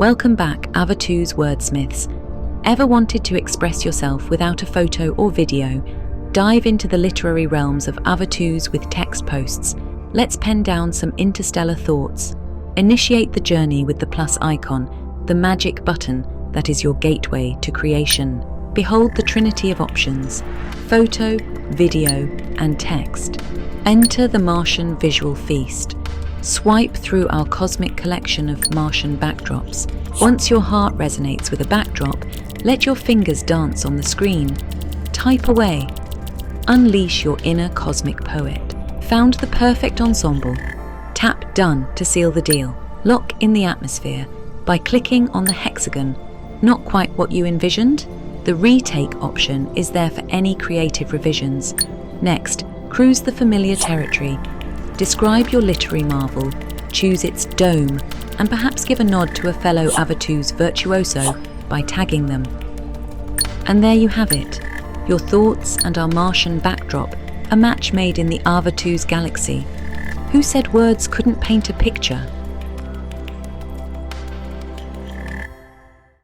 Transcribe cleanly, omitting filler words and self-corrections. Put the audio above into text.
Welcome back, AVATUS wordsmiths. Ever wanted to express yourself without a photo or video? Dive into the literary realms of AVATUS with text posts. Let's pen down some interstellar thoughts. Initiate the journey with the plus icon, the magic button that is your gateway to creation. Behold the trinity of options: photo, video, and text. Enter the Martian visual feast. Swipe through our cosmic collection of Martian backdrops. Once your heart resonates with a backdrop, let your fingers dance on the screen. Type away. Unleash your inner cosmic poet. Found the perfect ensemble? Tap Done to seal the deal. Lock in the atmosphere by clicking on the hexagon. Not quite what you envisioned? The retake option is there for any creative revisions. Next, cruise the familiar territory. Describe your literary marvel, choose its dome, and perhaps give a nod to a fellow AVATUS virtuoso by tagging them. And there you have it, your thoughts and our Martian backdrop, a match made in the AVATUS galaxy. Who said words couldn't paint a picture?